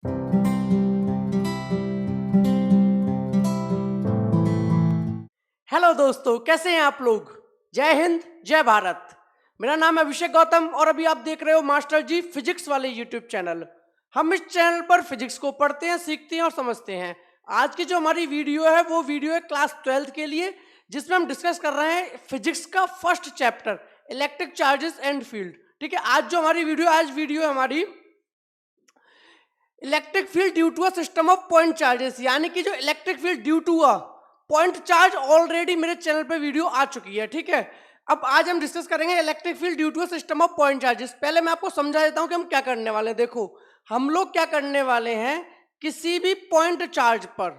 Hello दोस्तों, कैसे हैं आप लोग। जय हिंद, जय भारत। मेरा नाम है अभिषेक गौतम और अभी आप देख रहे हो मास्टर जी फिजिक्स वाले यूट्यूब चैनल। हम इस चैनल पर फिजिक्स को पढ़ते हैं, सीखते हैं और समझते हैं। आज की जो हमारी वीडियो है वो वीडियो है क्लास 12th के लिए, जिसमें हम डिस्कस कर रहे हैं फिजिक्स का first chapter electric charges and field. ठीक है, आज वीडियो है हमारी electric field due to a system of point charges, यानी कि जो electric field due to a point charge already मेरे चैनल पे वीडियो आ चुकी है। ठीक है, अब आज हम डिस्कस करेंगे electric field due to a system of point charges. पहले मैं आपको समझा देता हूं कि हम क्या करने वाले हैं। देखो, हम लोग क्या करने वाले हैं, किसी भी पॉइंट चार्ज पर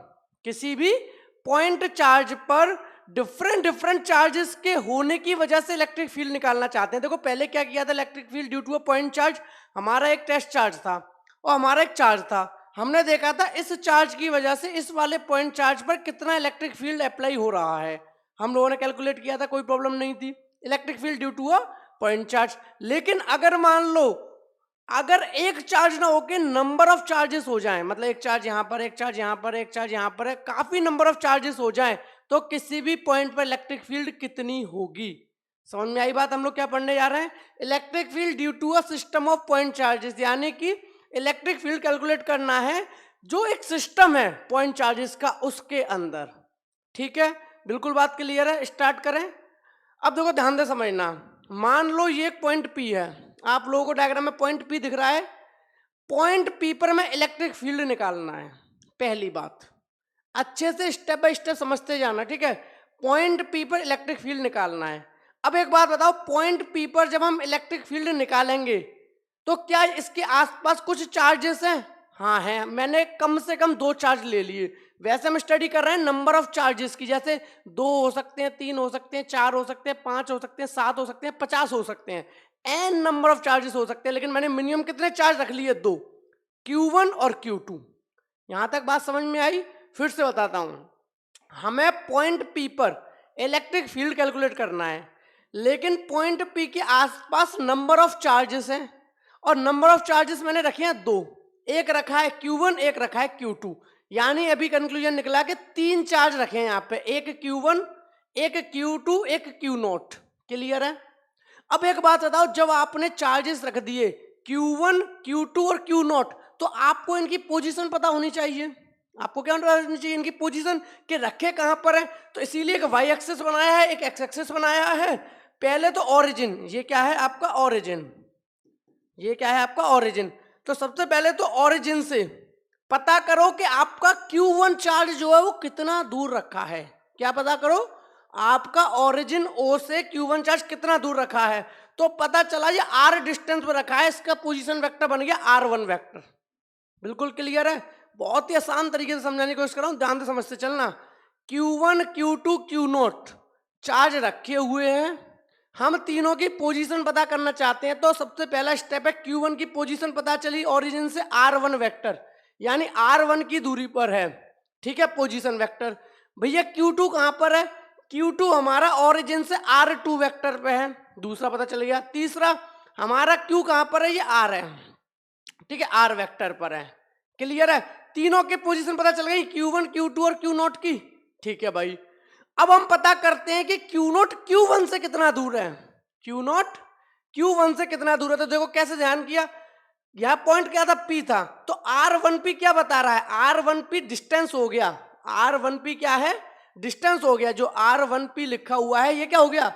डिफरेंट डिफरेंट चार्जेस के होने की वजह से इलेक्ट्रिक फील्ड निकालना चाहते हैं। देखो, पहले क्या किया था, electric field due to a point charge हमारा एक टेस्ट चार्ज था और हमारा एक चार्ज था। हमने देखा था इस चार्ज की वजह से इस वाले पॉइंट चार्ज पर कितना इलेक्ट्रिक फील्ड अप्लाई हो रहा है, हम लोगों ने कैलकुलेट किया था, कोई प्रॉब्लम नहीं थी। Electric field due to a point charge. लेकिन अगर मान लो अगर एक चार्ज ना होके नंबर ऑफ चार्जेस हो जाएं, मतलब एक चार्ज यहाँ पर, एक चार्ज यहाँ पर, एक चार्ज यहाँ पर है, काफी नंबर ऑफ चार्जेस हो जाएं, तो किसी भी पॉइंट पर इलेक्ट्रिक फील्ड कितनी होगी। समझ में आई बात। हम लोग क्या पढ़ने जा रहे हैं, electric field due to a system of point charges, यानी कि इलेक्ट्रिक फील्ड कैलकुलेट करना है जो एक सिस्टम है पॉइंट चार्जेस का उसके अंदर। ठीक है, बिल्कुल बात क्लियर है। स्टार्ट करें। अब देखो, ध्यान से समझना। मान लो ये एक पॉइंट पी है, आप लोगों को डायग्राम में पॉइंट पी दिख रहा है। पॉइंट पी पर में इलेक्ट्रिक फील्ड निकालना है। पहली बात, अच्छे से स्टेप बाय स्टेप समझते जाना। ठीक है, पॉइंट पी पर इलेक्ट्रिक फील्ड निकालना है। अब एक बात बताओ, पॉइंट पी पर जब हम इलेक्ट्रिक फील्ड निकालेंगे तो क्या इसके आसपास कुछ चार्जेस हैं? हाँ हैं। मैंने कम से कम 2 चार्ज ले लिए। वैसे हम स्टडी कर रहे हैं नंबर ऑफ चार्जेस की, जैसे 2 हो सकते हैं, 3 हो सकते हैं, 4 हो सकते हैं, 5 हो सकते हैं, 7 हो सकते हैं, 50 हो सकते हैं, एन नंबर ऑफ चार्जेस हो सकते हैं। लेकिन मैंने मिनिमम कितने चार्ज रख लिए? 2, Q1 और Q2। यहां तक बात समझ में आई? फिर से बताता हूं, हमें पॉइंट पी पर इलेक्ट्रिक फील्ड कैलकुलेट करना है, लेकिन पॉइंट पी के आसपास नंबर ऑफ चार्जेस हैं और नंबर ऑफ चार्जेस मैंने रखे हैं 2। एक रखा है Q1, एक रखा है Q2, यानी अभी कंक्लूजन निकला कि 3 चार्ज रखे हैं यहाँ पे, एक Q1, एक Q2, एक Q0। क्लियर है? अब एक बात बताओ, जब आपने चार्जेस रख दिए Q1, Q2 और Q0, तो आपको इनकी पोजीशन पता होनी चाहिए। आपको क्या पता होनी चाहिए? इनकी पोजीशन के रखे कहां पर है। तो इसीलिए एक वाई एक्सेस बनाया है, एक एक्स एक्सेस बनाया है। पहले तो ओरिजिन, ये क्या है आपका ओरिजिन, ये क्या है आपका ओरिजिन। तो सबसे पहले तो ओरिजिन से पता करो कि आपका Q1 चार्ज जो है वो कितना दूर रखा है। क्या पता करो, आपका ओरिजिन O से Q1 चार्ज कितना दूर रखा है। तो पता चला ये R डिस्टेंस पर रखा है, इसका पोजीशन वेक्टर बन गया R1 वेक्टर। बिल्कुल क्लियर है। बहुत ही आसान तरीके से समझाने की कोशिश कर रहा हूं, ध्यान से समझते चलना। Q1, Q2, Q0 चार्ज रखे हुए हैं, हम तीनों की पोजीशन पता करना चाहते हैं। तो सबसे पहला स्टेप है, Q1 की पोजीशन पता चली ओरिजिन से R1 वेक्टर, यानी R1 की दूरी पर है। ठीक है, पोजीशन वेक्टर। भैया Q2 कहां पर है? Q2 हमारा ओरिजिन से R2 वेक्टर पे है, दूसरा पता चल गया। तीसरा, हमारा Q कहां पर है? ये R है। ठीक है, R वेक्टर पर है। क्लियर है? तीनों के पोजीशन पता चल गई, Q1, Q2 और Q0 की। ठीक है भाई, अब हम पता करते हैं कि Q0 Q1 से कितना दूर है। Q0 Q1 से कितना दूर है। तो देखो कैसे ध्यान किया, यह पॉइंट क्या था? P था। तो R1P क्या बता रहा है? R1P डिस्टेंस हो गया। R1P क्या है? डिस्टेंस हो गया। जो R1P लिखा हुआ है ये क्या हो गया?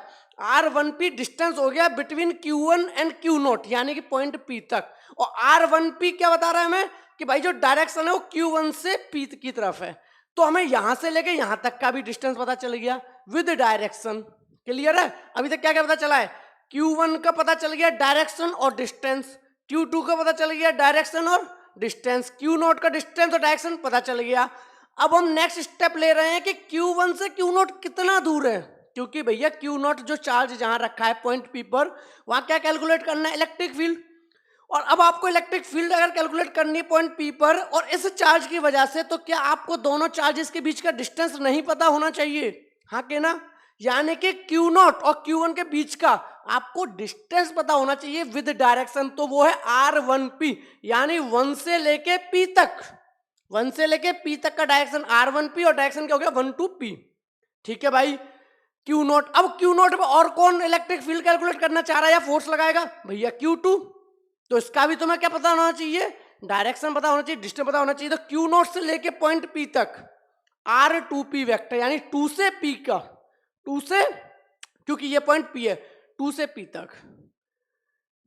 R1P डिस्टेंस हो गया बिटवीन Q1 एंड Q0, यानी कि पॉइंट P तक। और R1P क्या बता रहा है हमें कि भाई जो डायरेक्शन है वो Q1 से P की तरफ है। तो हमें यहां से लेके यहां तक का भी डिस्टेंस पता चल गया विद डायरेक्शन। क्लियर है? अभी तक क्या क्या पता चला है? Q1 का पता चल गया डायरेक्शन और डिस्टेंस, Q2 का पता चल गया डायरेक्शन और डिस्टेंस, Q0 का डिस्टेंस और डायरेक्शन पता चल गया। अब हम नेक्स्ट स्टेप ले रहे हैं कि Q1 से Q0 कितना दूर है, क्योंकि भैया Q0 जो चार्ज जहां रखा है पॉइंट P पर, वहां क्या कैलकुलेट करना है? Electric field. और अब आपको इलेक्ट्रिक फील्ड अगर कैलकुलेट करनी है पॉइंट P पर और इस चार्ज की वजह से, तो क्या आपको दोनों चार्जेस के बीच का डिस्टेंस नहीं पता होना चाहिए? हाँ के ना? यानी कि Q0 और Q1 के बीच का आपको डिस्टेंस पता होना चाहिए विद डायरेक्शन, तो वो है R1P, यानी 1 से लेके P तक, 1 से लेके P तक का डायरेक्शन R1P और डायरेक्शन क्या हो गया 1 to P। ठीक है भाई, Q नॉट। अब Q नॉट पे और कौन इलेक्ट्रिक फील्ड कैलकुलेट करना चाह रहा है या फोर्स लगाएगा? भैया Q2। तो इसका भी तुम्हें क्या पता होना चाहिए? डायरेक्शन पता होना चाहिए, डिस्टेंस पता होना चाहिए। तो Q नॉट से लेके पॉइंट P तक R2P वेक्टर, यानी 2 से P का, 2 से, क्योंकि ये पॉइंट P है, 2 से P तक।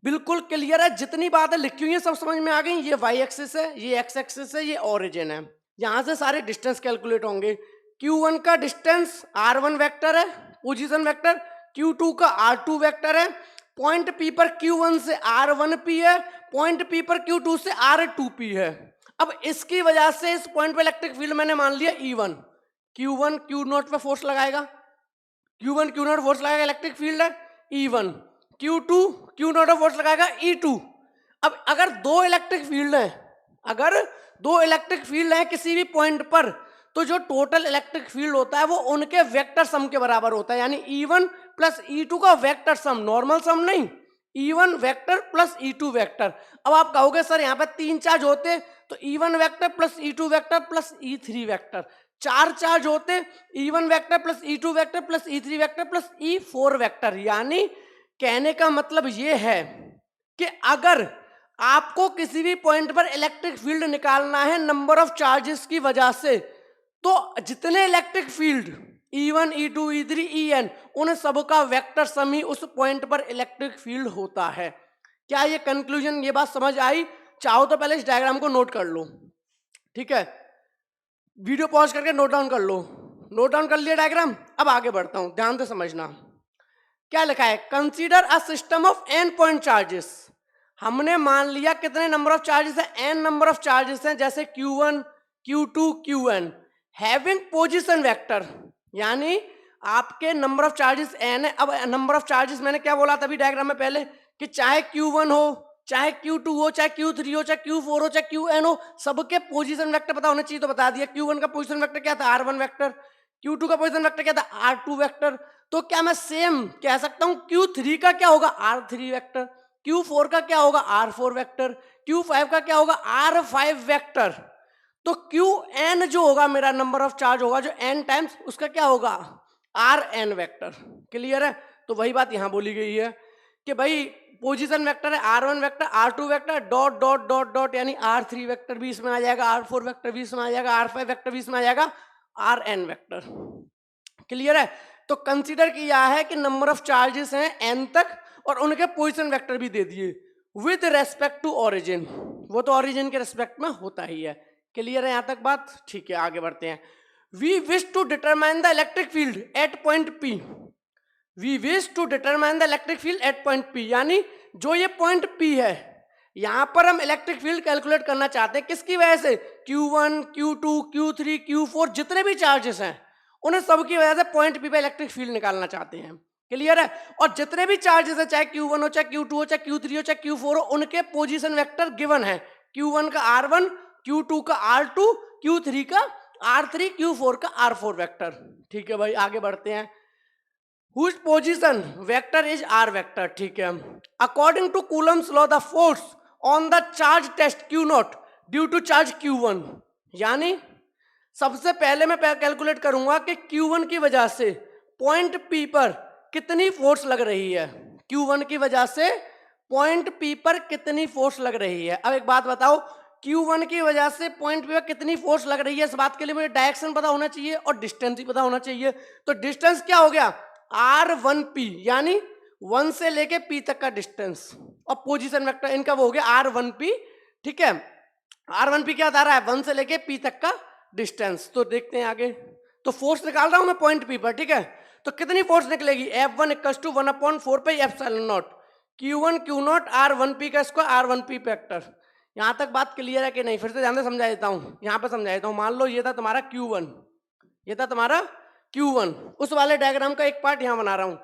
बिल्कुल क्लियर है, जितनी बातें लिखी हुई है सब समझ में आ गई। ये वाई एक्सिस है, ये एक्स एक्सिस है, ये ओरिजिन है, यहां से सारे डिस्टेंस कैलकुलेट होंगे। Q1 का डिस्टेंस R1 वेक्टर है, पोजीशन वेक्टर। Q2 का R2 वेक्टर है। पॉइंट P पर Q1 से R1P है, पॉइंट P पर Q2 से R2P है। अब इसकी वजह से इस पॉइंट पर इलेक्ट्रिक फील्ड मैंने मान लिया E1। Q1 Q नॉट पे फोर्स लगाएगा, Q1 Q नॉट फोर्स लगाएगा, इलेक्ट्रिक फील्ड है E1। Q2 Q not force लगाएगा E2। अब अगर दो इलेक्ट्रिक फील्ड हैं, अगर दो इलेक्ट्रिक फील्ड हैं किसी भी पॉइंट पर, तो जो टोटल इलेक्ट्रिक फील्ड होता है वो उनके वेक्टर सम के बराबर होता है, यानी E1 प्लस E2 का वेक्टर सम, नॉर्मल सम नहीं, E1 vector plus E2 vector. अब आप कहोगे सर यहाँ पे 3 चार्ज होते तो E1 vector plus E2 vector plus E3 vector, 4 charge होते E1 vector plus E2 vector plus E3 vector plus E4 vector. यानी कहने का मतलब ये है कि अगर आपको किसी भी पॉइंट पर इलेक्ट्रिक फील्ड निकालना है नंबर ऑफ चार्जेस की वजह से, तो जितने electric field E1 E2 E3 En, उन सबका वेक्टर सम ही उस पॉइंट पर इलेक्ट्रिक फील्ड होता है। क्या ये कंक्लूजन, ये बात समझ आई? चाहो तो पहले इस डायग्राम को नोट कर लो, ठीक है, वीडियो पॉज करके नोट डाउन कर लो। नोट डाउन कर लिया डायग्राम? अब आगे बढ़ता हूं, ध्यान से समझना। क्या लिखा है? Consider a system of n point charges. हमने मान लिया कितने नंबर ऑफ चार्जेस है? n नंबर ऑफ चार्जेस हैं, जैसे Q1 Q2 Qn, having position vector, यानी आपके नंबर ऑफ चार्जेस n है। अब नंबर ऑफ चार्जेस मैंने क्या बोला तभी डायग्राम में पहले, कि चाहे Q1 हो, चाहे Q2 हो, चाहे Q3 हो, चाहे Q4 हो, चाहे Qn हो, सबके पोजीशन वेक्टर पता होना चाहिए। तो बता दिया, Q1 का पोजीशन वेक्टर क्या था? R1 vector. Q2 का पोजीशन वेक्टर क्या था? R2 vector. तो क्या मैं सेम कह सकता हूं Q3 का क्या होगा? R3 vector. Q4 का क्या होगा? R4 vector. Q5 का क्या होगा? R5 vector. तो Qn जो होगा मेरा नंबर ऑफ चार्ज होगा जो n टाइम्स, उसका क्या होगा? Rn vector. क्लियर है? तो वही बात यहां बोली गई है कि भाई पोजीशन वेक्टर है R1 vector, R2 vector, dot dot dot dot, यानी R3 वेक्टर भी इसमें आ जाएगा, R4 वेक्टर भी इसमें आ जाएगा, R5 वेक्टर भी इसमें आ जाएगा, Rn वेक्टर। क्लियर है? तो कंसीडर किया है कि नंबर ऑफ चार्जेस हैं n तक और उनके पोजीशन वेक्टर भी दे दिए विद रेस्पेक्ट टू ओरिजिन। वो तो ओरिजिन के रेस्पेक्ट में होता ही है। क्लियर है यहां तक बात? ठीक है, आगे बढ़ते हैं। We wish to determine the electric field at point P। We wish to determine the electric field at point P, यानी जो ये पॉइंट P है, यहां पर हम इलेक्ट्रिक फील्ड कैलकुलेट करना चाहते हैं। किसकी वजह से? Q1 Q2 Q3 Q4 जितने भी चार्जेस हैं उन्हें सबकी वजह से पॉइंट P पे इलेक्ट्रिक फील्ड निकालना चाहते हैं। क्लियर है? और जितने भी चार्जेस है, चाहे Q1 हो, चाहे Q2 हो, चाहे Q3 हो, चाहे Q4 हो, उनके पोजीशन वेक्टर गिवन है। Q1 का R1, Q2 का R2, Q3 का R3, Q4 का R4 वेक्टर। ठीक है भाई, आगे बढ़ते हैं। Whose position vector is R vector? ठीक है। According to Coulomb's law, the force on the charge test Q naught due to charge Q1, यानी सबसे पहले मैं कैलकुलेट करूंगा कि Q1 की वजह से पॉइंट P पर कितनी फोर्स लग रही है। Q1 की वजह से पॉइंट P पर कितनी फोर्स लग रही है। अब एक बात बताओ, Q1 की वजह से पॉइंट P पर कितनी फोर्स लग रही है, इस बात के लिए मुझे डायरेक्शन पता होना चाहिए और डिस्टेंस भी पता होना चाहिए। तो डिस्टेंस क्या हो गया? R1P, यानी 1 से लेके P तक का डिस्टेंस, और पोजीशन वेक्टर इनका वो हो गया R1P। ठीक है, R1P क्या बता रहा है? 1 से लेके P तक का डिस्टेंस। तो देखते हैं आगे। तो फोर्स निकाल रहा हूं मैं पॉइंट P पर, ठीक है। तो कितनी फोर्स निकलेगी? F1 = 1/4 pi epsilon not Q1 Q not R1P का स्क्वायर R1P फैक्टर। यहां तक बात क्लियर है कि नहीं? फिर से ध्यान से समझा देता हूं, यहां पर समझा देता हूं। मान लो ये था तुम्हारा Q1, ये था तुम्हारा Q1, उस वाले डायग्राम का एक पार्ट यहां बना रहा हूं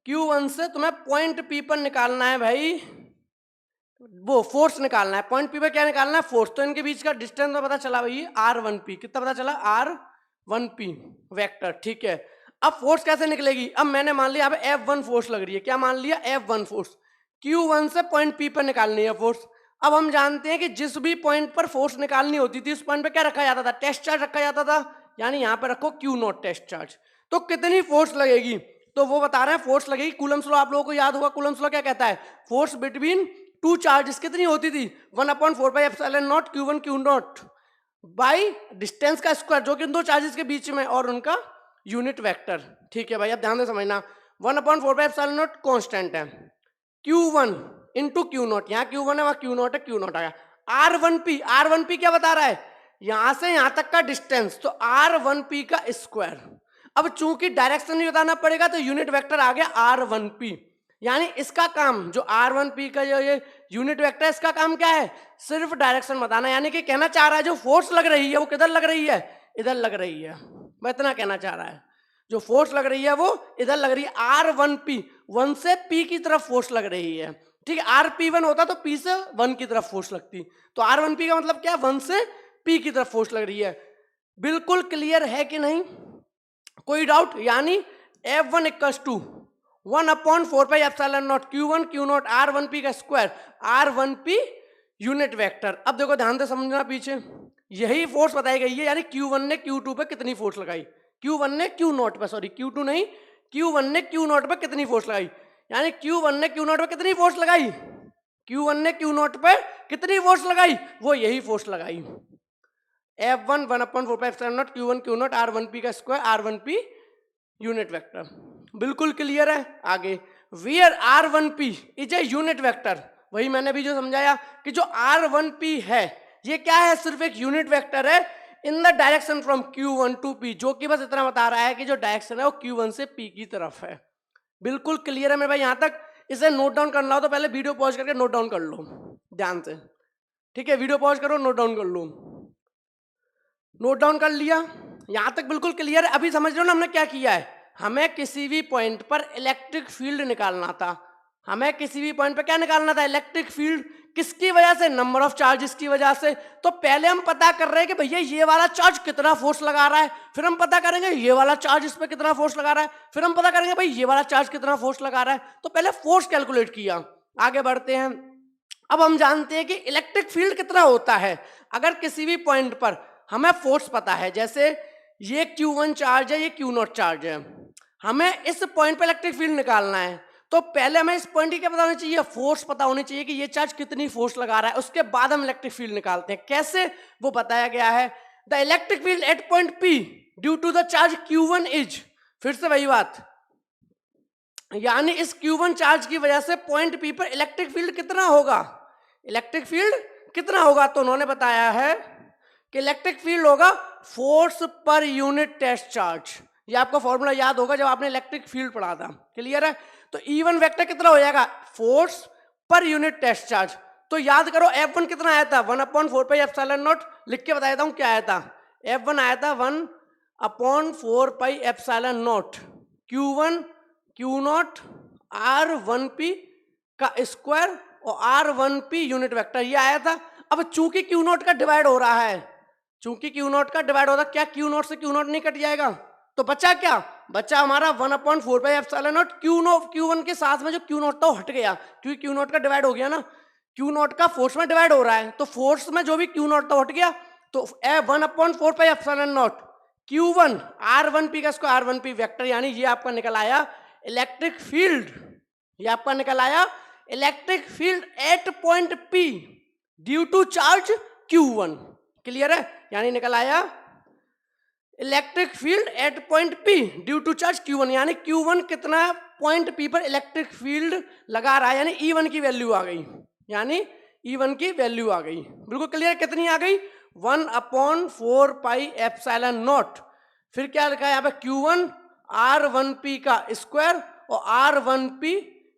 Q1 से तुम्हें पॉइंट P पर निकालना है भाई, वो फोर्स निकालना है। पॉइंट P पर क्या निकालना है? फोर्स। तो इनके बीच का डिस्टेंस में पता चला भाई R1P, कितना पता चला? R1P vector. ठीक है, अब फोर्स कैसे निकलेगी, अब मैंने मान लिया यहाँ पे F1 फोर्स लग रही है, क्या मान लिया, F1 फोर्स, Q1 से पॉइंट P पर निकालनी है फोर्स। अब हम जानते हैं कि जिस भी पॉइंट पर फोर्स निकालनी होती थी उस पॉइंट पे क्या रखा जाता था, टेस्ट चार्ज रखा जाता था, यानी यहाँ पे रखो Q0 टेस्ट चार्ज। तो कितनी फोर्स लगेगी, तो वो बता रहे हैं फोर्स लगेगी, कूलम्स लॉ आप लोगों को याद होगा, कूलम्स लॉ क्या कहता है, फोर्स बिटवीन टू चार्जेस कितनी होती थी, 1/4πε0 Q1 Q0 बाई डिस्टेंस का स्क्वायर, जो कि इन दो चार्जेस के बीच में, और उनका यूनिट वेक्टर। ठीक है भाई, अब ध्यान से समझना, 1/4πε0 कांस्टेंट है, Q1 इंटू Q0, यहाँ Q1 है वहाँ Q0 है, Q0 आया, R1P क्या बता रहा है, यहां से यहां तक का डिस्टेंस, तो R1P का स्क्वायर। अब चूंकि डायरेक्शन नहीं बताना पड़ेगा तो यूनिट वेक्टर आ गया R1P, यानी इसका काम जो R1P का जो ये यूनिट वेक्टर है, इसका काम क्या है, सिर्फ डायरेक्शन बताना, यानी कि कहना चाह रहा है जो फोर्स लग रही है वो किधर लग रही है, इधर लग रही है, मैं इतना कहना चाह रहा है, जो फोर्स लग रही है वो इधर लग रही है, R1P 1 से P की तरफ फोर्स लग रही है। ठीक है, RP1 होता तो P से 1 की तरफ फोर्स लगती, तो R1P का मतलब क्या, 1 से P की तरफ फोर्स लग रही है। बिल्कुल क्लियर है कि नहीं, कोई डाउट, यानी F1 equals to 1/4πε0 Q1 Q0 R1P का स्क्वायर, R1P यूनिट वेक्टर। अब देखो ध्यान से समझना, पीछे यही फोर्स बताई गई है, यानी Q1 ने Q2 पे कितनी फोर्स लगाई, Q1 ने Q0 पे, सॉरी Q2 नहीं, Q1 ने Q0 पे कितनी फोर्स लगाई, यानी Q1 ने Q0 पे कितनी फोर्स लगाई, Q1 ने Q0 पे कितनी फोर्स लगाई, वो यही फोर्स लगाई, F1 1/4πε0 Q1 Q0 R1P का स्क्वायर, R1P यूनिट वेक्टर। बिल्कुल क्लियर है। आगे, where R1P is a unit vector, वही मैंने भी जो समझाया कि जो R1P है ये क्या है, सिर्फ एक यूनिट वेक्टर है in the direction from Q1 to P, जो कि बस इतना बता रहा है कि जो डायरेक्शन है वो Q1 से P की तरफ है। बिल्कुल क्लियर है मेरे भाई, यहां तक। इसे नोट डाउन करना हो तो पहले वीडियो पॉज करके नोट डाउन कर लो ध्यान से, ठीक है, वीडियो पॉज करो, नोट डाउन कर लो। नोट डाउन कर लिया, यहां तक बिल्कुल क्लियर है। अभी समझ रहे हो ना हमने क्या किया है, हमें किसी भी पॉइंट पर इलेक्ट्रिक फील्ड निकालना था, हमें किसी भी पॉइंट पर क्या निकालना था, इलेक्ट्रिक फील्ड। किसकी वजह से, नंबर ऑफ चार्जेस की वजह से। तो पहले हम पता कर रहे हैं कि भैया ये वाला चार्ज कितना फोर्स लगा रहा है, फिर हम पता करेंगे ये वाला चार्ज इस पर कितना फोर्स लगा रहा है, फिर हम पता करेंगे भाई ये वाला चार्ज कितना फोर्स लगा रहा है। तो पहले फोर्स कैलकुलेट किया, आगे बढ़ते हैं। अब हम जानते हैं कि इलेक्ट्रिक फील्ड कितना होता है। अगर किसी भी पॉइंट पर हमें फोर्स पता है, जैसे ये Q1 चार्ज है, ये Q0 चार्ज है, हमें इस पॉइंट पर इलेक्ट्रिक फील्ड निकालना है, तो पहले हमें इस पॉइंट की क्या पता होनी चाहिए, फोर्स पता होनी चाहिए कि ये चार्ज कितनी फोर्स लगा रहा है, उसके बाद हम इलेक्ट्रिक फील्ड निकालते हैं। कैसे, वो बताया गया है, the electric field at point P due to the charge Q1 is, फिर से वही बात, यानी इस Q1 चार्ज की वजह से पॉइंट P पर इलेक्ट्रिक फील्ड कितना होगा, इलेक्ट्रिक फील्ड कितना होगा, तो उन्होंने बताया है कि इलेक्ट्रिक फील्ड होगा force per unit test charge. ये आपको फॉर्मूला याद होगा जब आपने इलेक्ट्रिक फील्ड पढ़ा था, क्लियर है। तो E1 वेक्टर कितना हो जाएगा, force per unit test charge. तो याद करो F1 कितना आया था, 1/4πε0, लिख के बता देता हूं क्या आया था। F1 आया था 1/4πε0 Q1 Q0 R1P का स्क्वायर और R1P यूनिट वेक्टर, ये आया था। अब चूंकि Q0 का डिवाइड हो रहा है, चूंकि Q0 का डिवाइड हो रहा है, क्या Q0 से Q0 नहीं कट जाएगा, तो बचा क्या, बचा हमारा 1/4πε0 Q1 के साथ में जो Q0 था वो हट गया, क्योंकि Q0 का डिवाइड हो गया ना, Q0 का फोर्स में डिवाइड हो रहा है, तो फोर्स में जो भी Q0 था हट गया, तो 1/4πε0 Q1 R1P का इसको R1P वेक्टर, यानी ये आपका निकल आया इलेक्ट्रिक फील्ड, ये आपका निकल आया electric field at point P due to charge Q1, clear है, यानी निकल आया electric field at point P due to charge Q1, यानी Q1 कितना पॉइंट P पर इलेक्ट्रिक फील्ड लगा रहा है, यानी E1 की वैल्यू आ गई, यानी E1 की वैल्यू आ गई। बिल्कुल क्लियर, कितनी आ गई, 1/4πε0, फिर क्या लिखा है यहाँ पे, Q1 R1P का स्क्वायर और R1P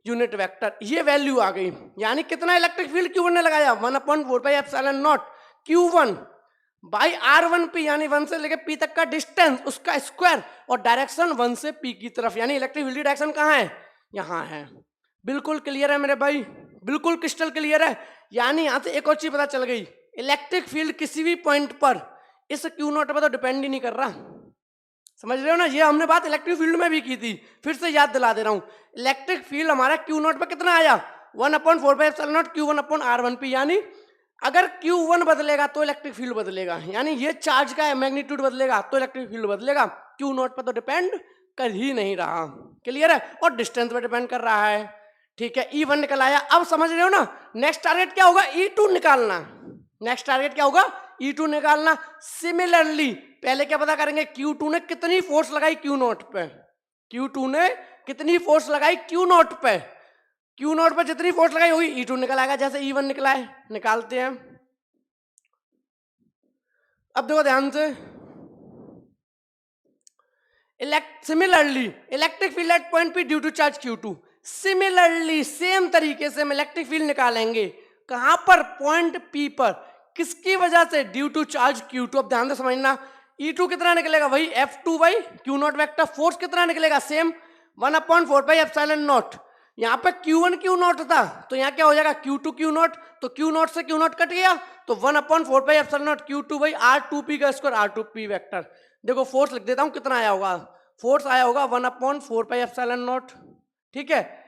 यूनिट वेक्टर, ये वैल्यू आ गई। यानी कितना इलेक्ट्रिक फील्ड Q1 ने लगाया, 1/4πε0 Q1 बाई R1P, यानी 1 से लेके P तक का डिस्टेंस, उसका स्क्वायर और डायरेक्शन 1 से P की तरफ, यानी इलेक्ट्रिक फील्ड की डायरेक्शन कहाँ है, यहाँ है। बिल्कुल क्लियर है मेरे भाई, बिल्कुल क्रिस्टल क्लियर है। यानी यहाँ से एक और चीज पता चल गई, इलेक्ट्रिक फील्ड किसी भी पॉइंट पर इस Q0 पर तो डिपेंड ही नहीं कर रहा, समझ रहे हो ना, ये हमने बात इलेक्ट्रिक फील्ड में भी की थी, फिर से याद दिला दे रहा हूं। इलेक्ट्रिक फील्ड हमारा क्यू नॉट पे कितना आया 1/4πε0 Q1/R1P, यानी अगर Q1 बदलेगा तो इलेक्ट्रिक फील्ड बदलेगा, यानी ये चार्ज का मैग्नीट्यूड बदलेगा तो इलेक्ट्रिक फील्ड बदलेगा। क्यू नॉट पर तो डिपेंड कर ही नहीं रहा, क्लियर है, और डिस्टेंस पे डिपेंड कर रहा है। ठीक है, E1 निकल आया। अब समझ रहे हो ना, नेक्स्ट टारगेट क्या होगा, E2 निकालना। नेक्स्ट टारगेट क्या होगा, E2 निकालना। सिमिलरली पहले क्या पता करेंगे, Q2 ने कितनी फोर्स लगाई Q नॉट पे, Q2 ने कितनी फोर्स लगाई Q नॉट पे, Q नॉट पे जितनी फोर्स लगाई होगी E2 निकल आएगा, जैसे E1 निकला है। निकालते हैं। अब देखो ध्यान से, similarly electric field at point P due to charge Q2। Similarly same तरीके से हम इलेक्ट्रिक फील्ड निकालेंगे कहां पर, पॉइंट P पर, किसकी वजह से, ड्यू टू चार्ज Q2। अब ध्यान से समझना, E2 कितना निकलेगा, वही F2/Q0 वेक्टर। फोर्स कितना निकलेगा, सेम 1/4πε0। यहाँ पे Q1 Q0 था, तो यहाँ क्या हो जाएगा Q2 Q0, तो Q0 से Q0 कट गया, तो 1/4πε0 Q2/R2P का स्क्वायर, R2P वेक्टर। देखो फोर्स लिख देता हूं कितना आया होगा, फोर्स आया होगा 1/4πε0। ठीक है,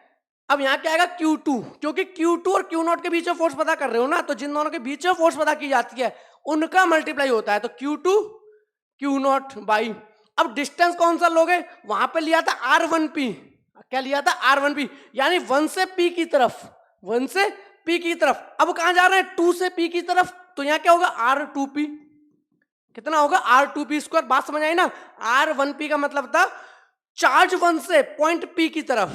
अब यहाँ क्या आएगा Q2, क्योंकि Q2 और Q0 के बीच में फोर्स पता कर रहे हो ना, तो जिन दोनों के बीच में फोर्स पता की जाती है उनका मल्टीप्लाई होता है, तो Q2 Q0 बाई, अब डिस्टेंस कौन सा लोगे, वहां पे लिया था R1P, क्या लिया था R1P, यानी 1 से P की तरफ, 1 से P की तरफ। अब कहां जा रहे हैं, 2 से P की तरफ, तो यहाँ क्या होगा R2P, कितना होगा R2P स्क्वायर। बात समझ आई ना, R1P का मतलब था चार्ज 1 से पॉइंट P की तरफ,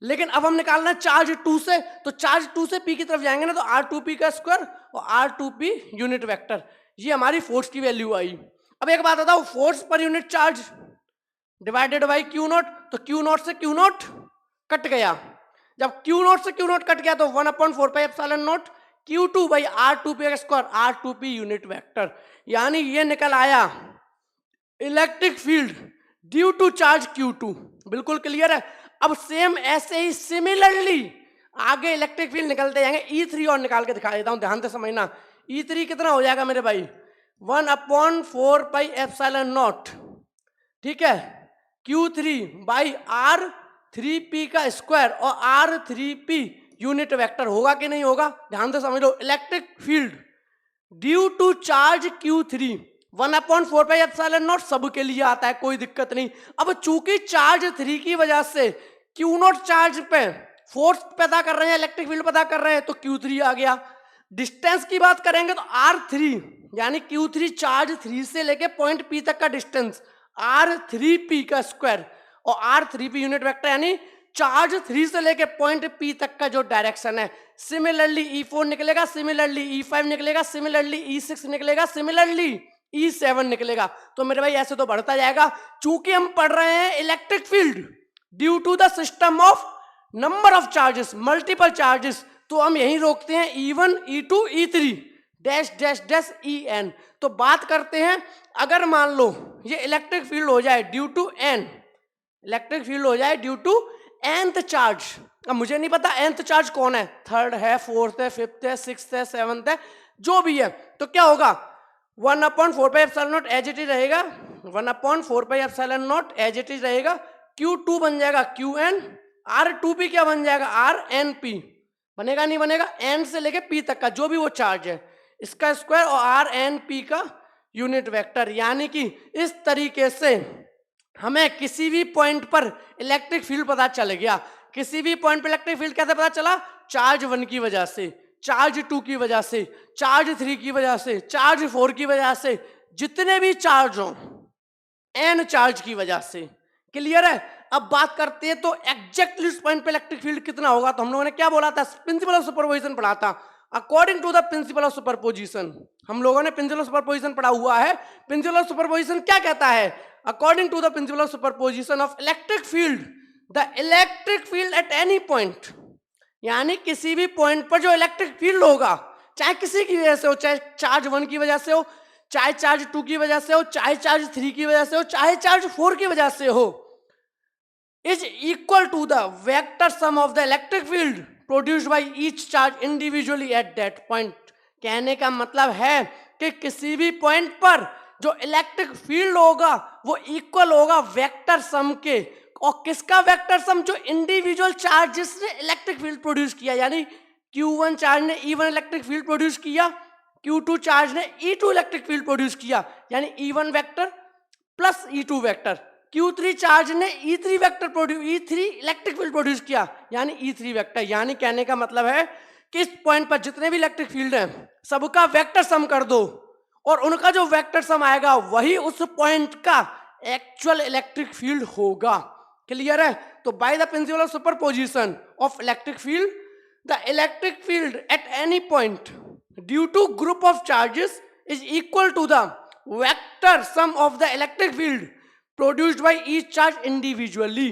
लेकिन अब हम निकालना है चार्ज 2 से, तो चार्ज 2 से P की तरफ जाएंगे ना, तो R2P का स्क्वायर और R2P यूनिट वेक्टर, ये हमारी फोर्स की वैल्यू आई। अब एक बात बताओ, force per unit charge divided by Q0, तो Q0 से Q0 कट गया, जब Q0 से Q0 कट गया तो 1/4πε0 Q2/R2P का स्क्वायर, R2P यूनिट वेक्टर, यानी ये निकल आया electric field due to charge Q2। बिल्कुल क्लियर है। अब सेम ऐसे ही सिमिलरली आगे इलेक्ट्रिक फील्ड निकलते जाएंगे। E3 और निकाल के दिखा देता हूं, ध्यान से समझना। E3 कितना हो जाएगा मेरे भाई, 1/4πε0, ठीक है, Q3/R3P का स्क्वायर और R3P यूनिट वेक्टर, होगा कि नहीं होगा, ध्यान से समझ लो। Electric field due to charge Q3 1/4πε0 सबके लिए आता है, कोई दिक्कत नहीं। अब चूंकि चार्ज 3 की वजह से Q0 चार्ज पे फोर्स पता कर रहे हैं, इलेक्ट्रिक फील्ड पता कर रहे हैं, तो Q3 आ गया। डिस्टेंस की बात करेंगे तो R3, यानी Q3 चार्ज 3 से लेके पॉइंट P तक का डिस्टेंस, R3P का स्क्वायर और R3P यूनिट वेक्टर, यानी चार्ज 3 से लेके पॉइंट P तक का जो डायरेक्शन है। सिमिलरली E4 निकलेगा, सिमिलरली E5 निकलेगा, सिमिलरली E6 निकलेगा, सिमिलरली E7 निकलेगा। तो मेरे भाई ऐसे तो बढ़ता जाएगा। चूंकि हम पढ़ रहे हैं electric field due to the system of number of charges, multiple charges, तो हम यहीं रोकते हैं E1 E2 E3 dash dash dash En। तो बात करते हैं, अगर मान लो ये इलेक्ट्रिक फील्ड हो जाए due to n, electric field हो जाए ड्यू टू nth चार्ज। अब मुझे नहीं पता nth चार्ज कौन है, थर्ड है, फोर्थ है, फिफ्थ है, सिक्स्थ है, सेवंथ है, जो भी है, तो क्या होगा 1/4πε0 एज इट इज रहेगा, 1/4πε0 एज इट इज रहेगा। Q2 बन जाएगा Qn, R2P क्या बन जाएगा, RNP बनेगा, नहीं बनेगा, n से लेके P तक का जो भी वो चार्ज है, इसका स्क्वायर और RNP का यूनिट वेक्टर। यानी कि इस तरीके से हमें किसी भी पॉइंट पर इलेक्ट्रिक फील्ड पता चल गया। किसी भी पॉइंट पर इलेक्ट्रिक फील्ड कैसे पता चला, चार्ज 1 की वजह से, चार्ज 2 की वजह से, चार्ज 3 की वजह से, चार्ज 4 की वजह से, जितने भी चार्ज हो n चार्ज की वजह से। क्लियर है। अब बात करते हैं तो एग्जैक्टली उस पॉइंट पे इलेक्ट्रिक फील्ड कितना होगा, तो हम लोगों ने क्या बोला था, प्रिंसिपल ऑफ सुपरपोजिशन पढ़ा था। According to the principle of superposition, हम लोगों ने प्रिंसिपल ऑफ सुपरपोजिशन पढ़ा हुआ है। प्रिंसिपल ऑफ सुपरपोजिशन क्या कहता है, according to the principle of superposition of electric field, the electric field at any point, यानी किसी भी पॉइंट पर जो इलेक्ट्रिक फील्ड होगा, चाहे किसी की वजह से हो, चाहे चार्ज 1 की वजह से हो, चाहे चार्ज 2 की वजह से हो, चाहे चार्ज 3 की वजह से हो, चाहे चार्ज 4 की वजह से हो, is equal to the vector sum of the electric field produced by each charge individually at that point। कहने का मतलब है कि किसी भी पॉइंट पर जो इलेक्ट्रिक फील्ड होगा वो इक्वल होगा वेक्टर सम के। और किसका वेक्टर सम? जो इंडिविजुअल चार्जेस ने इलेक्ट्रिक फील्ड प्रोड्यूस किया, यानी Q1 चार्ज ने E1 इलेक्ट्रिक फील्ड प्रोड्यूस किया, Q2 चार्ज ने E2 इलेक्ट्रिक फील्ड प्रोड्यूस किया, यानी E1 vector plus E2 vector. Q3 charge ने E3 vector E3 electric field produce किया, यानी E3 वेक्टर। यानी कहने का मतलब है कि इस पॉइंट पर जितने भी इलेक्ट्रिक फील्ड हैं सबका वेक्टर सम कर दो, और उनका जो वेक्टर सम आएगा वही उस पॉइंट का एक्चुअल इलेक्ट्रिक फील्ड होगा। क्लियर है? तो by the principle of superposition of electric field, the electric field at any point due to group of charges is equal to the vector sum of the electric field produced by each charge individually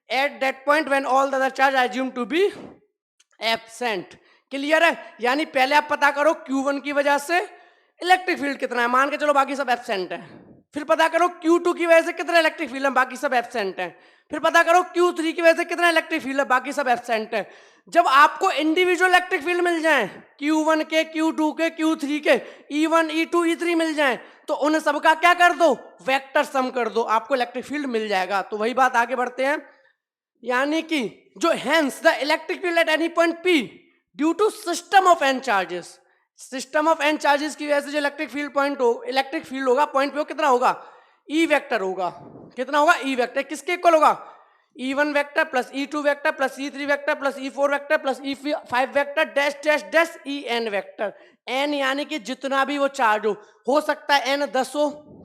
at that point when all the other charge are assumed to be absent। Clear है? यानी पहले आप पता करो Q1 की वजह से electric field कितना है, मान के चलो बाकी सब एब्सेंट है। फिर पता करो Q2 की वजह से कितना इलेक्ट्रिक फील्ड है, बाकी सब एब्सेंट है। फिर पता करो Q3 की वजह से कितना इलेक्ट्रिक फील्ड है, बाकी सब एब्सेंट है। जब आपको इंडिविजुअल इलेक्ट्रिक फील्ड मिल जाए, Q1 के, Q2 के, Q3 के, E1, E2, E3 मिल जाए, तो उन सबका क्या कर दो? वेक्टर सम कर दो, आपको इलेक्ट्रिक फील्ड मिल जाएगा। तो वही बात आगे बढ़ते हैं, यानी कि जो hence the electric field at any point P due to system of n charges, system of n charges की वजह से जो इलेक्ट्रिक फील्ड होगा पॉइंट पे, वो कितना होगा? E वेक्टर होगा। कितना होगा? E vector. किसके इक्वल होगा? E1 vector plus E2 vector plus E3 vector plus E4 vector plus E5 vector dash dash dash En vector. n यानी कि जितना भी वो चार्ज हो सकता है n 10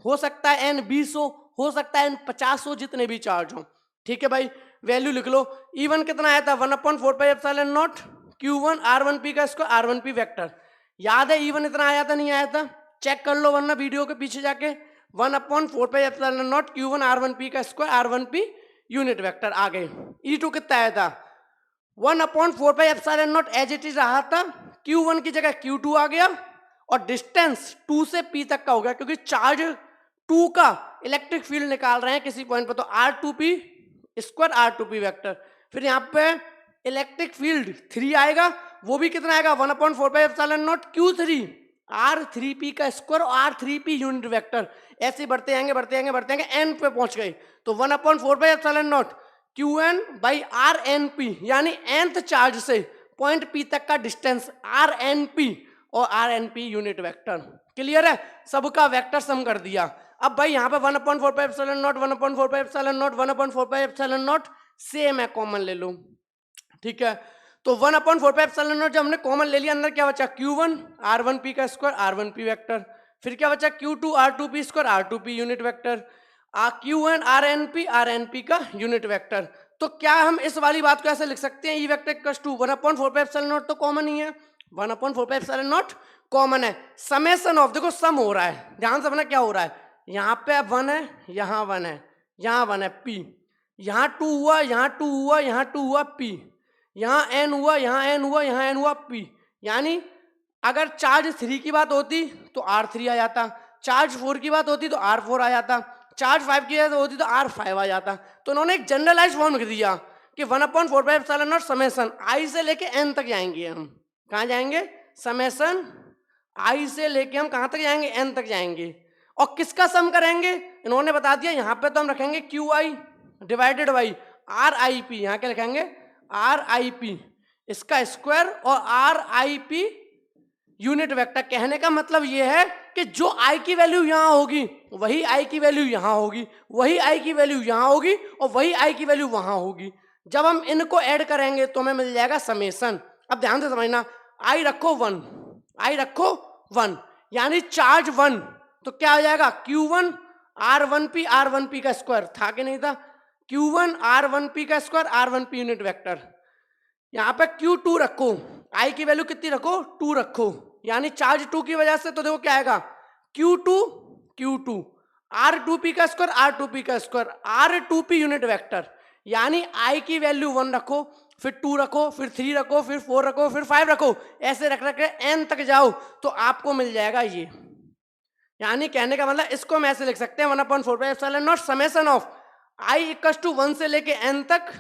हो सकता है n 20 हो सकता है n 50 हो, जितने भी चार्ज हो। ठीक है भाई, वैल्यू लिख लो। E1 कितना आया था? 1/4πε0 Q1 R1P का स्क्वायर R1P वेक्टर। याद है E1 इतना आया था नहीं आया था? चेक कर लो वरना वीडियो के पीछे जाके। 1/4πε0 Q1 R1P का स्क्वायर R1P यूनिट वेक्टर आ गए। E2 कितना आया था? 1/4πε0 एज इट इज रहा था, Q1 की जगह Q2 आ गया, और डिस्टेंस 2 से P तक का हो गया, क्योंकि चार्ज 2 का इलेक्ट्रिक फील्ड निकाल रहे हैं किसी पॉइंट पर, तो R2P स्क्वायर R2P वेक्टर। फिर यहाँ पे इलेक्ट्रिक फील्ड 3 आएगा, वो भी कितना आएगा? 1/4πε0 Q3 R3P का स्क्वायर और R3P यूनिट वेक्टर। ऐसे बढ़ते जाएंगे बढ़ते जाएंगे बढ़ते जाएंगे, n पे पहुंच गए, तो 1/4πε0 Qn बाई RNP, यानी nth चार्ज से पॉइंट P तक का डिस्टेंस RNP और RNP यूनिट वेक्टर। क्लियर है? सबका वेक्टर सम कर दिया। अब भाई यहाँ पे 1/4πε0 1/4πε0 1/4πε0 सेम है, कॉमन ले लो। ठीक है, तो 1/4πε0 जब हमने कॉमन ले लिया, अंदर क्या बचा? Q1 R1P का स्क्वायर R1P वेक्टर। फिर क्या बचा? Q2 R2P square R2P unit vector. Q1 RNP का यूनिट वेक्टर। तो क्या हम इस वाली बात को ऐसे लिख सकते हैं? E वेक्टर इक्वल्स टू 1/4πε0 तो कॉमन ही है, 1/4πε0 कॉमन है। समेशन ऑफ, देखो सम हो रहा है, ध्यान से समझना क्या हो रहा है। यहाँ पे 1 है, यहाँ 1 है, यहाँ 1 है P, यहाँ 2 हुआ, यहाँ 2 हुआ, यहाँ 2 हुआ P, यहाँ n हुआ, यहाँ n हुआ, यहाँ n हुआ P। यानी अगर चार्ज 3 की बात होती तो R3 आ जाता, चार्ज 4 की बात होती तो R4 आ जाता, चार्ज 5 की बात होती तो R5 आ जाता। तो उन्होंने एक जनरलाइज फॉर्म लिख दिया कि 1/4πε0 समेशन I से लेके n तक जाएंगे। हम कहाँ जाएंगे? समेशन I से लेके हम कहाँ तक जाएंगे? n तक जाएंगे। और किसका सम करेंगे? इन्होंने बता दिया, यहाँ पे तो हम रखेंगे QI डिवाइडेड बाई RIP, यहाँ क्या लिखेंगे? RIP इसका स्क्वायर और RIP यूनिट वेक्टर। कहने का मतलब ये है कि जो I की वैल्यू यहाँ होगी वही I की वैल्यू यहाँ होगी, वही I की वैल्यू यहाँ होगी, और वही I की वैल्यू वहाँ होगी। जब हम इनको ऐड करेंगे तो हमें मिल जाएगा समेशन। अब ध्यान से समझना, I रखो 1, I रखो 1, यानी चार्ज 1, तो क्या हो जाएगा? Q1 R1P का स्क्वायर था कि नहीं था? Q1 R1P का स्क्वायर R1P यूनिट वेक्टर। यहाँ पे Q2 रखो, I की वैल्यू कितनी रखो? 2 रखो, यानी चार्ज 2 की वजह से तो देखो क्या आएगा? Q2 R2P का स्क्वायर R2P का स्क्वायर R2P यूनिट वेक्टर। यानी I की वैल्यू 1 रखो, फिर 2 रखो, फिर 3 रखो, फिर 4 रखो, फिर 5 रखो, ऐसे रख के n तक जाओ तो आपको मिल जाएगा ये। यानी कहने का मतलब इसको हम ऐसे लिख सकते हैं 1/4πε0 summation of I equals to 1 से लेके n तक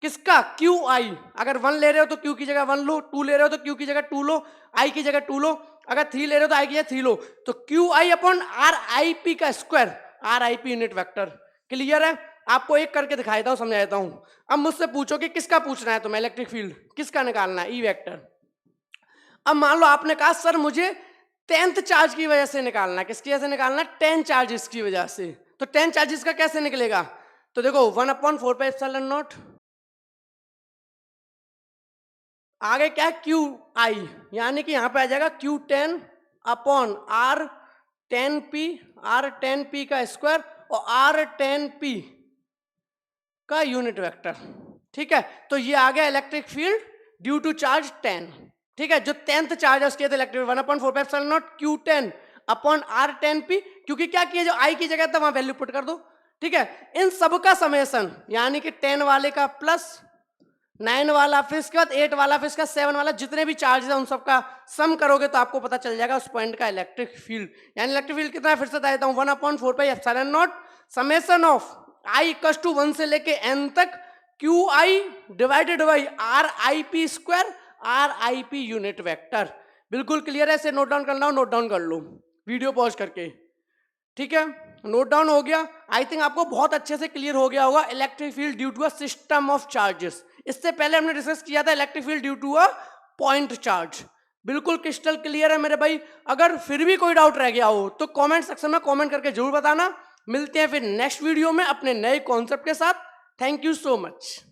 किसका? QI। अगर 1 ले रहे हो तो Q की जगह 1 लो, 2 ले रहे हो तो Q की जगह 2 लो, I की जगह 2 लो, अगर 3 ले रहे हो तो आई की 3 लो, तो Q I upon R I P का square, R I P unit vector. Clear है? आपको एक करके दिखाई देता हूँ, समझा देता हूँ। अब मुझसे पूछो कि किसका पूछना है तुम्हें, इलेक्ट्रिक फील्ड किसका निकालना है, ई वेक्टर। अब मान लो आपने कहा सर मुझे 10th चार्ज की वजह से निकालना है, किसकी वजह से निकालना है, 10 चार्जेस की वजह से। तो 10 चार्जेस का कैसे निकलेगा, तो देखो 1/4πε0, आगे क्या है क्यू आई, यानी कि यहां पे आ जाएगा Q10 अपॉन R10P का स्क्वायर और R10P का यूनिट वेक्टर। ठीक है, तो ये आ गया electric field due to charge 10। ठीक है, जो 10th चार्ज है उसके इलेक्ट्रिक 1/4πε0 Q10 अपॉन R10P, क्योंकि क्या किया, जो आई की जगह था वहां वैल्यू पुट कर दो। ठीक है, इन सब का समेशन, यानी कि 10 वाले का प्लस 9 वाला, फिर इसके बाद 8 वाला, फिर इसका 7 वाला, जितने भी चार्ज है उन सब का सम करोगे तो आपको पता चल जाएगा उस पॉइंट का इलेक्ट्रिक फील्ड। यानी इलेक्ट्रिक फील्ड कितना है, फिर से बता देता हूँ, 1/4πε0 summation of I equal to 1 से लेके n तक Q I divided by R I P square, R I P unit vector. बिल्कुल क्लियर है? इसे नोट डाउन करना हो नोट डाउन कर लो वीडियो पॉज करके। ठीक है, नोट डाउन हो गया। आई थिंक आपको बहुत अच्छे से क्लियर हो गया होगा electric field due to a system of charges. इससे पहले हमने डिस्कस किया था electric field due to a point charge. बिल्कुल क्रिस्टल क्लियर है मेरे भाई। अगर फिर भी कोई डाउट रह गया हो तो कमेंट सेक्शन में कमेंट करके जरूर बताना। मिलते हैं फिर नेक्स्ट वीडियो में अपने नए कॉन्सेप्ट के साथ। Thank you so much.